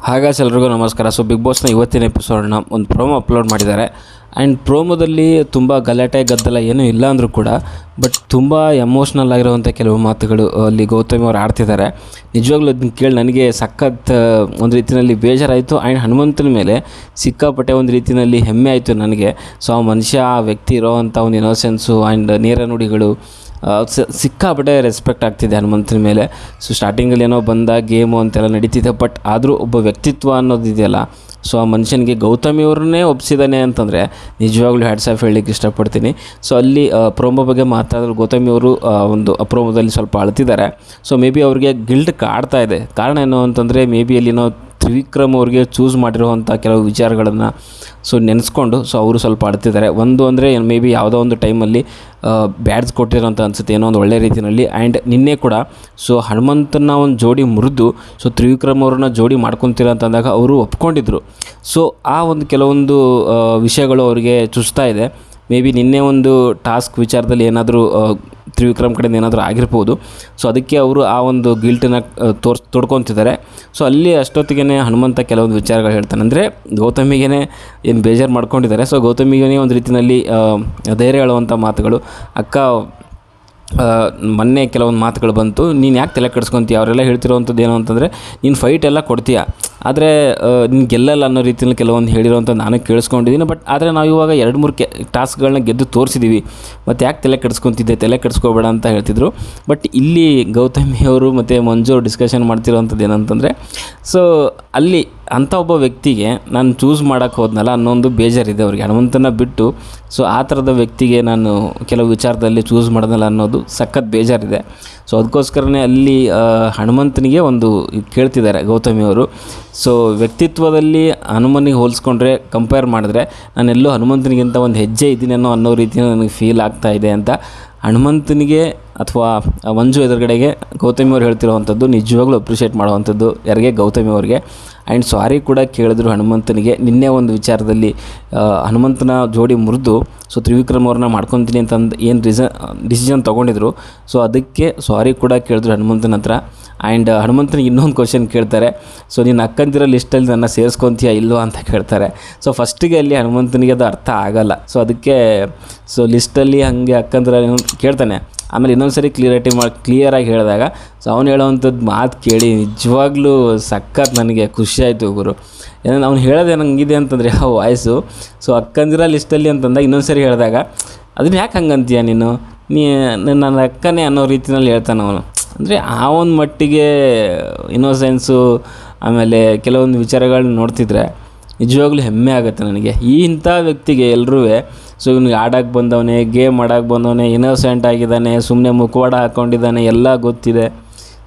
ಹಾಗಾದ್ರೆ ಎಲ್ರಿಗೂ ನಮಸ್ಕಾರ. ಸೊ ಬಿಗ್ ಬಾಸ್ನ ಇವತ್ತಿನ ಎಪಿಸೋಡ್ನ ಒಂದು ಪ್ರೋಮೋ ಅಪ್ಲೋಡ್ ಮಾಡಿದ್ದಾರೆ. ಆ್ಯಂಡ್ ಪ್ರೋಮೋದಲ್ಲಿ ತುಂಬ ಗಲಾಟೆ ಗದ್ದಲ ಏನೂ ಇಲ್ಲ ಅಂದರೂ ಕೂಡ ಬಟ್ ತುಂಬ ಎಮೋಷ್ನಲ್ ಆಗಿರುವಂಥ ಕೆಲವು ಮಾತುಗಳು ಅಲ್ಲಿ ಗೌತಮಿ ಅವರು ಆಡ್ತಿದ್ದಾರೆ. ನಿಜವಾಗ್ಲೂ ಅದನ್ನ ಕೇಳಿ ನನಗೆ ಸಖತ್ ಒಂದು ರೀತಿಯಲ್ಲಿ ಬೇಜಾರಾಯಿತು. ಆ್ಯಂಡ್ ಹನುಮಂತನ ಮೇಲೆ ಸಿಕ್ಕಾಪಟ್ಟೆ ಒಂದು ರೀತಿಯಲ್ಲಿ ಹೆಮ್ಮೆ ಆಯಿತು ನನಗೆ. ಸೊ ಆ ಮನುಷ್ಯ, ಆ ವ್ಯಕ್ತಿ ಇರೋವಂಥ ಒಂದು ಇನ್ನೋಸೆನ್ಸು ಆ್ಯಂಡ್ ನೇರ ನುಡಿಗಳು ಸಿಕ್ಕಾಪಟ್ಟೆ ರೆಸ್ಪೆಕ್ಟ್ ಆಗ್ತಿದೆ ಹನುಮಂತನ ಮೇಲೆ. ಸೊ ಸ್ಟಾರ್ಟಿಂಗಲ್ಲಿ ಏನೋ ಬಂದ ಗೇಮು ಅಂತೆಲ್ಲ ನಡೀತಿದೆ, ಬಟ್ ಆದರೂ ಒಬ್ಬ ವ್ಯಕ್ತಿತ್ವ ಅನ್ನೋದಿದೆಯಲ್ಲ, ಸೊ ಆ ಮನುಷ್ಯನಿಗೆ ಗೌತಮಿಯವ್ರನ್ನೇ ಒಪ್ಪಿಸಿದ್ದಾನೆ ಅಂತಂದರೆ ನಿಜವಾಗ್ಲೂ ಹ್ಯಾಟ್ಸ್ ಆಫ್ ಹೇಳಲಿಕ್ಕೆ ಇಷ್ಟಪಡ್ತೀನಿ. ಸೊ ಅಲ್ಲಿ ಪ್ರೋಮೋ ಬಗ್ಗೆ ಮಾತಾಡಿದ್ರು ಗೌತಮಿಯವರು ಒಂದು ಪ್ರೋಮೋದಲ್ಲಿ ಸ್ವಲ್ಪ ಅಳ್ತಿದ್ದಾರೆ. ಸೊ ಮೇ ಬಿ ಅವ್ರಿಗೆ ಗಿಲ್ಟ್ ಕಾಡ್ತಾ ಇದೆ. ಕಾರಣ ಏನು ಅಂತಂದರೆ ಮೇ ಬಿ ಅಲ್ಲಿನೋ ತ್ರಿವಿಕ್ರಮ್ ಅವ್ರಿಗೆ ಚೂಸ್ ಮಾಡಿರುವಂಥ ಕೆಲವು ವಿಚಾರಗಳನ್ನು ಸೊ ನೆನೆಸ್ಕೊಂಡು ಸೊ ಅವರು ಸ್ವಲ್ಪ ಅಳ್ತಿದ್ದಾರೆ. ಒಂದು ಅಂದರೆ ಮೇ ಬಿ ಯಾವುದೋ ಒಂದು ಟೈಮಲ್ಲಿ ಬ್ಯಾಡ್ಸ್ ಕೊಟ್ಟಿರೋಂಥ ಅನಿಸುತ್ತೆ, ಏನೋ ಒಂದು ಒಳ್ಳೆ ರೀತಿಯಲ್ಲಿ. ಆ್ಯಂಡ್ ನಿನ್ನೆ ಕೂಡ ಸೊ ಹನುಮಂತನ ಒಂದು ಜೋಡಿ ಮುರಿದು ಸೊ ತ್ರಿವಿಕ್ರಮ್ ಅವ್ರನ್ನ ಜೋಡಿ ಮಾಡ್ಕೊತೀರ ಅಂತಂದಾಗ ಅವರು ಒಪ್ಕೊಂಡಿದ್ರು. ಸೊ ಆ ಒಂದು ಕೆಲವೊಂದು ವಿಷಯಗಳು ಅವರಿಗೆ ಚುಚ್ತಾ ಇದೆ. ಮೇ ಬಿ ನಿನ್ನೆ ಒಂದು ಟಾಸ್ಕ್ ವಿಚಾರದಲ್ಲಿ ಏನಾದರೂ ತ್ರಿವಿಕ್ರಮ್ ಕಡೆಯಿಂದ ಏನಾದರೂ ಆಗಿರ್ಬೋದು. ಸೊ ಅದಕ್ಕೆ ಅವರು ಆ ಒಂದು ಗಿಲ್ಟನ್ನು ತೊಡ್ಕೊತಿದ್ದಾರೆ. ಸೊ ಅಲ್ಲಿ ಅಷ್ಟೊತ್ತಿಗೆ ಹನುಮಂತ ಕೆಲವೊಂದು ವಿಚಾರಗಳು ಹೇಳ್ತಾನೆ. ಅಂದರೆ ಗೌತಮಿಗೇ ಏನು ಬೇಜಾರು ಮಾಡ್ಕೊಂಡಿದ್ದಾರೆ. ಸೊ ಗೌತಮಿಗೇ ಒಂದು ರೀತಿಯಲ್ಲಿ ಧೈರ್ಯ ಹೇಳುವಂಥ ಮಾತುಗಳು. ಅಕ್ಕ ಮೊನ್ನೆ ಕೆಲವೊಂದು ಮಾತುಗಳು ಬಂತು, ನೀನು ಯಾಕೆ ತಲೆ ಕೆಡಿಸ್ಕೊತೀಯ, ಅವರೆಲ್ಲ ಹೇಳ್ತಿರೋವಂಥದ್ದು ಏನು ಅಂತಂದರೆ ನೀನು ಫೈಟ್ ಎಲ್ಲ ಕೊಡ್ತೀಯ, ಆದರೆ ನೀನು ಗೆಲ್ಲಲ್ಲ ಅನ್ನೋ ರೀತಿಯಲ್ಲಿ ಕೆಲವೊಂದು ಹೇಳಿರೋವಂಥ ನಾನು ಕೇಳಿಸ್ಕೊಂಡಿದ್ದೀನಿ. ಬಟ್ ಆದರೆ ನಾವು ಇವಾಗ 2-3 ಟಾಸ್ಕ್ಗಳನ್ನ ಗೆದ್ದು ತೋರಿಸಿದ್ದೀವಿ, ಮತ್ತು ಯಾಕೆ ತಲೆ ಕೆಡಿಸ್ಕೊತಿದ್ದೆ, ತಲೆ ಕೆಡಿಸ್ಕೋಬೇಡ ಅಂತ ಹೇಳ್ತಿದ್ರು. ಬಟ್ ಇಲ್ಲಿ ಗೌತಮಿಯವರು ಮತ್ತು ಮಂಜು ಅವರು ಡಿಸ್ಕಷನ್ ಮಾಡ್ತಿರೋವಂಥದ್ದು ಏನಂತಂದರೆ ಸೊ ಅಲ್ಲಿ ಅಂಥ ಒಬ್ಬ ವ್ಯಕ್ತಿಗೆ ನಾನು ಚೂಸ್ ಮಾಡೋಕ್ಕೆ ಹೋದ್ನಲ್ಲ ಅನ್ನೋದು ಬೇಜಾರಿದೆ ಅವ್ರಿಗೆ. ಹನುಮಂತನ ಬಿಟ್ಟು ಸೊ ಆ ಥರದ ವ್ಯಕ್ತಿಗೆ ನಾನು ಕೆಲವು ವಿಚಾರದಲ್ಲಿ ಚೂಸ್ ಮಾಡೋದಲ್ಲ ಅನ್ನೋದು ಸಖತ್ ಬೇಜಾರಿದೆ. ಸೊ ಅದಕ್ಕೋಸ್ಕರನೇ ಅಲ್ಲಿ ಹನುಮಂತನಿಗೆ ಒಂದು ಕೇಳ್ತಿದ್ದಾರೆ ಗೌತಮಿಯವರು. ಸೊ ವ್ಯಕ್ತಿತ್ವದಲ್ಲಿ ಹನುಮನಿಗೆ ಹೋಲಿಸ್ಕೊಂಡ್ರೆ ಕಂಪೇರ್ ಮಾಡಿದ್ರೆ ನಾನೆಲ್ಲೋ ಹನುಮಂತನಿಗಿಂತ ಒಂದು ಹೆಜ್ಜೆ ಇದ್ದೀನೇನೋ ಅನ್ನೋ ರೀತಿಯಲ್ಲಿ ನನಗೆ ಫೀಲ್ ಆಗ್ತಾ ಇದೆ ಅಂತ ಹನುಮಂತನಿಗೆ ಅಥವಾ ಮಂಜು ಎದುರುಗಡೆಗೆ ಗೌತಮಿಯವ್ರು ಹೇಳ್ತಿರೋವಂಥದ್ದು ನಿಜವಾಗ್ಲೂ ಅಪ್ರಿಷಿಯೇಟ್ ಮಾಡುವಂಥದ್ದು ಯಾರಿಗೆ, ಗೌತಮಿಯವ್ರಿಗೆ. ಆ್ಯಂಡ್ ಸಾರಿ ಕೂಡ ಕೇಳಿದ್ರು ಹನುಮಂತನಿಗೆ. ನಿನ್ನೆ ಒಂದು ವಿಚಾರದಲ್ಲಿ ಹನುಮಂತನ ಜೋಡಿ ಮುರಿದು ಸೊ ತ್ರಿವಿಕ್ರಮ್ ಅವ್ರನ್ನ ಮಾಡ್ಕೊತೀನಿ ಅಂತಂದು ಏನು ಡಿಸಿಷನ್ ತೊಗೊಂಡಿದ್ರು. ಸೊ ಅದಕ್ಕೆ ಸಾರಿ ಕೂಡ ಕೇಳಿದ್ರು ಹನುಮಂತನ ಹತ್ರ. ಆ್ಯಂಡ್ ಹನುಮಂತನಿಗೆ ಇನ್ನೊಂದು ಕ್ವಶನ್ ಕೇಳ್ತಾರೆ. ಸೊ ನೀನು ಅಕ್ಕಂದಿರೋ ಲಿಸ್ಟಲ್ಲಿ ನನ್ನ ಸೇರಿಸ್ಕೊತೀಯಾ ಇಲ್ಲೋ ಅಂತ ಕೇಳ್ತಾರೆ. ಸೊ ಫಸ್ಟಿಗೆ ಅಲ್ಲಿ ಹನುಮಂತನಿಗೆ ಅದು ಅರ್ಥ ಆಗೋಲ್ಲ. ಸೊ ಅದಕ್ಕೆ ಸೊ ಲಿಸ್ಟಲ್ಲಿ ಹಾಗೆ ಅಕ್ಕಂದಿರ ಕೇಳ್ತಾನೆ. ಆಮೇಲೆ ಇನ್ನೊಂದು ಸರಿ ಕ್ಲಿಯರಾಗಿ ಹೇಳಿದಾಗ ಸೊ ಅವ್ನು ಹೇಳೋವಂಥದ್ದು ಮಾತು ಕೇಳಿ ನಿಜವಾಗ್ಲೂ ಸಖತ್ ನನಗೆ ಖುಷಿಯಾಯಿತು ಗುರು. ಏನಂದ್ರೆ ಅವ್ನು ಹೇಳೋದು ನಂಗಿದೆ ಅಂತಂದರೆ ಆ ವಾಯ್ಸು ಸೊ ಅಕ್ಕಂದಿರ ಲಿಸ್ಟಲ್ಲಿ ಅಂತಂದಾಗ ಇನ್ನೊಂದು ಸರಿ ಹೇಳಿದಾಗ ಅದನ್ನ ಯಾಕೆ ಹಂಗಂತೀಯ ನೀನು, ನನ್ನ ಅಕ್ಕನೇ ಅನ್ನೋ ರೀತಿಯಲ್ಲಿ ಹೇಳ್ತಾನೆ ಅವನು. ಅಂದರೆ ಆ ಒಂದು ಮಟ್ಟಿಗೆ ಇನ್ನೋಸೆನ್ಸು ಆಮೇಲೆ ಕೆಲವೊಂದು ವಿಚಾರಗಳನ್ನ ನೋಡ್ತಿದ್ರೆ ನಿಜವಾಗ್ಲೂ ಹೆಮ್ಮೆ ಆಗುತ್ತೆ ನನಗೆ. ಇಂಥ ವ್ಯಕ್ತಿಗೆ ಎಲ್ಲರೂ ಸೊ ಇವನಿಗೆ ಆಡೋಕ್ಕೆ ಬಂದವನೇ, ಗೇಮ್ ಆಡೋಕ್ಕೆ ಬಂದವನೇ, ಇನ್ನೋಸೆಂಟ್ ಆಗಿದ್ದಾನೆ, ಸುಮ್ಮನೆ ಮುಖವಾಡ ಹಾಕ್ಕೊಂಡಿದ್ದಾನೆ, ಎಲ್ಲ ಗೊತ್ತಿದೆ.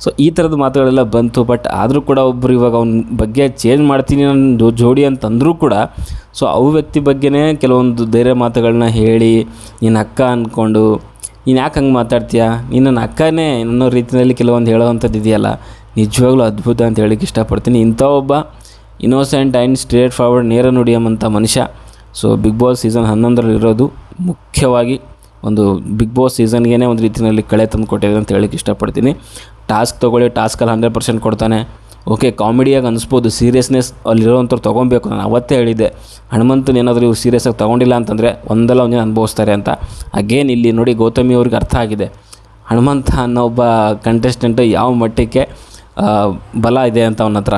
ಸೊ ಈ ಥರದ ಮಾತುಗಳೆಲ್ಲ ಬಂತು. ಬಟ್ ಆದರೂ ಕೂಡ ಒಬ್ಬರು ಇವಾಗ ಅವನ ಬಗ್ಗೆ ಚೇಂಜ್ ಮಾಡ್ತೀನಿ ನನ್ನ ಜೋಡಿ ಅಂತಂದರೂ ಕೂಡ ಸೊ ಅವು ವ್ಯಕ್ತಿ ಬಗ್ಗೆನೇ ಕೆಲವೊಂದು ಧೈರ್ಯ ಮಾತುಗಳನ್ನ ಹೇಳಿ ನೀನು ಅಕ್ಕ ಅಂದ್ಕೊಂಡು ನೀನು ಯಾಕೆ ಹಂಗೆ ಮಾತಾಡ್ತೀಯ, ನೀನು ನನ್ನ ಅಕ್ಕನೇ ಅನ್ನೋ ರೀತಿಯಲ್ಲಿ ಕೆಲವೊಂದು ಹೇಳೋವಂಥದ್ದು ಇದೆಯಲ್ಲ, ನಿಜವಾಗ್ಲೂ ಅದ್ಭುತ ಅಂತ ಹೇಳೋಕ್ಕೆ ಇಷ್ಟಪಡ್ತೀನಿ. ಇಂಥ ಒಬ್ಬ ಇನ್ನೋಸೆಂಟ್ ಆ್ಯಂಡ್ ಸ್ಟ್ರೇಟ್ ಫಾರ್ವರ್ಡ್ ನೇರ ನುಡಿಯಂಥ ಮನುಷ್ಯ ಸೊ ಬಿಗ್ ಬಾಸ್ ಸೀಸನ್ 11 ಇರೋದು ಮುಖ್ಯವಾಗಿ ಒಂದು ಬಿಗ್ ಬಾಸ್ ಸೀಸನ್ಗೇ ಒಂದು ರೀತಿಯಲ್ಲಿ ಕಳೆ ತಂದು ಕೊಟ್ಟಿದೆ ಅಂತ ಹೇಳೋಕ್ಕೆ ಇಷ್ಟಪಡ್ತೀನಿ. ಟಾಸ್ಕ್ ತೊಗೊಳ್ಳಿ, ಟಾಸ್ಕಲ್ಲಿ 100% ಕೊಡ್ತಾನೆ. ಓಕೆ, ಕಾಮಿಡಿಯಾಗಿ ಅನಿಸ್ಬೋದು, ಸೀರಿಯಸ್ನೆಸ್ ಅಲ್ಲಿರೋವಂಥವ್ರು ತೊಗೊಬೇಕು. ನಾನು ಅವತ್ತೇ ಹೇಳಿದ್ದೆ, ಹನುಮಂತನ ಏನಾದರೂ ಇವ್ರು ಸೀರಿಯಸ್ಸಾಗಿ ತೊಗೊಂಡಿಲ್ಲ ಅಂತಂದರೆ ಒಂದಲ್ಲ ಒಂದಿನ ಅನುಭವಿಸ್ತಾರೆ ಅಂತ. ಅಗೇನ್ ಇಲ್ಲಿ ನೋಡಿ ಗೌತಮಿ ಅವ್ರಿಗೆ ಅರ್ಥ ಆಗಿದೆ ಹನುಮಂತ ಅನ್ನೋ ಒಬ್ಬ ಕಂಟೆಸ್ಟೆಂಟು ಯಾವ ಮಟ್ಟಕ್ಕೆ ಬಲ ಇದೆ ಅಂತ ಅವನ ಹತ್ರ.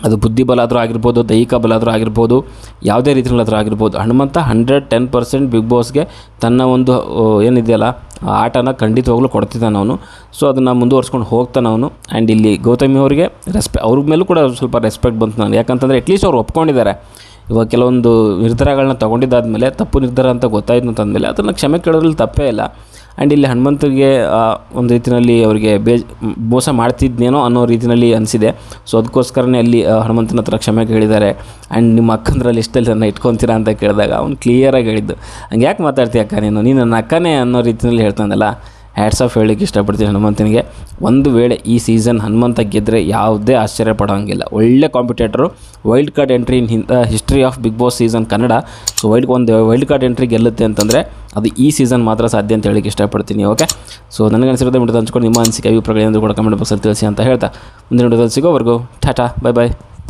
ಅದು ಬುದ್ಧಿ ಬಲ ಆದರೂ ಆಗಿರ್ಬೋದು, ದೈಹಿಕ ಬಲ ಆದರೂ ಆಗಿರ್ಬೋದು, ಯಾವುದೇ ರೀತಿಯಲ್ಲಾದರೂ ಆಗಿರ್ಬೋದು. ಹನುಮಂತ 110% ಬಿಗ್ ಬಾಸ್ಗೆ ತನ್ನ ಒಂದು ಏನಿದೆಯಲ್ಲ ಆಟನ ಖಂಡಿತವಾಗ್ಲೂ ಕೊಡ್ತಿದ್ದಾನೆ ಅವನು. ಸೊ ಅದನ್ನು ಮುಂದುವರ್ಸ್ಕೊಂಡು ಹೋಗ್ತಾನೆ ಅವನು. ಆ್ಯಂಡ್ ಇಲ್ಲಿ ಗೌತಮಿ ಅವರಿಗೆ ಅವ್ರ ಮೇಲೂ ಕೂಡ ಸ್ವಲ್ಪ ರೆಸ್ಪೆಕ್ಟ್ ಬಂತು ನಾನು. ಯಾಕಂತಂದರೆ ಅಟ್ಲೀಸ್ಟ್ ಅವ್ರು ಒಪ್ಕೊಂಡಿದ್ದಾರೆ. ಇವಾಗ ಕೆಲವೊಂದು ನಿರ್ಧಾರಗಳನ್ನ ತೊಗೊಂಡಿದ್ದಾದಮೇಲೆ ತಪ್ಪು ನಿರ್ಧಾರ ಅಂತ ಗೊತ್ತಾಯ್ತು ಅಂತಂದಮೇಲೆ ಅದನ್ನು ಕ್ಷಮೆ ಕೇಳೋದ್ರಲ್ಲಿ ತಪ್ಪೇ ಇಲ್ಲ. ಆ್ಯಂಡ್ ಇಲ್ಲಿ ಹನುಮಂತಗೆ ಒಂದು ರೀತಿಯಲ್ಲಿ ಅವರಿಗೆ ಮೋಸ ಮಾಡ್ತಿದ್ನೇನೋ ಅನ್ನೋ ರೀತಿಯಲ್ಲಿ ಅನಿಸಿದೆ. ಸೊ ಅದಕ್ಕೋಸ್ಕರನೇ ಅಲ್ಲಿ ಹನುಮಂತನ ಹತ್ರ ಕ್ಷಮೆ ಕೇಳಿದ್ದಾರೆ. ಆ್ಯಂಡ್ ನಿಮ್ಮ ಅಕ್ಕಂದ್ರ ಲಿಸ್ಟಲ್ಲಿ ನನ್ನ ಇಟ್ಕೊತೀರಾ ಅಂತ ಕೇಳಿದಾಗ ಅವ್ನು ಕ್ಲಿಯರಾಗಿ ಹೇಳಿದ್ದು, ಹಂಗೆ ಯಾಕೆ ಮಾತಾಡ್ತೀಯ ಅಕ್ಕ ನೀನು ನನ್ನ ಅಕ್ಕನೇ ಅನ್ನೋ ರೀತಿಯಲ್ಲಿ ಹೇಳ್ತಾನಲ್ಲ. ಹ್ಯಾಟ್ಸ್ ಆಫ್ ಹೇಳಲಿಕ್ಕೆ ಇಷ್ಟಪಡ್ತೀನಿ ಹನುಮಂತನಿಗೆ. ಒಂದು ವೇಳೆ ಈ ಸೀಸನ್ ಹನುಮಂತ ಗೆದ್ದರೆ ಯಾವುದೇ ಆಶ್ಚರ್ಯ ಪಡೋಂಗಿಲ್ಲ. ಒಳ್ಳೆ competitor, wild card entry in the history of Bigg Boss season Kannada. So wild card entry ಗೆಲ್ಲುತ್ತೆ ಅಂತಂದರೆ ಅದು ಈ ಸೀಸನ್ ಮಾತ್ರ ಸಾಧ್ಯ ಅಂತ ಹೇಳಲಿಕ್ಕೆ ಇಷ್ಟಪಡ್ತೀನಿ. ಓಕೆ, ಸೊ ನನಗನ್ಸಿರೋದು ವಿಡಿಯೋ ಹಂಚ್ಕೊಂಡು ನಿಮ್ಮ ಅನಿಸಿಕೆ ಅಭಿಪ್ರಾಯಗಳು ಕೂಡ ಕಮೆಂಟ್ ಬಾಕ್ಸಲ್ಲಿ ತಿಳಿಸಿ ಅಂತ ಹೇಳ್ತಾ ಮುಂದಿನ ವಿಡಿಯೋದಲ್ಲಿ ಸಿಗೋವರೆಗೂ ಟಾಟಾ, ಬೈ ಬಾಯ್.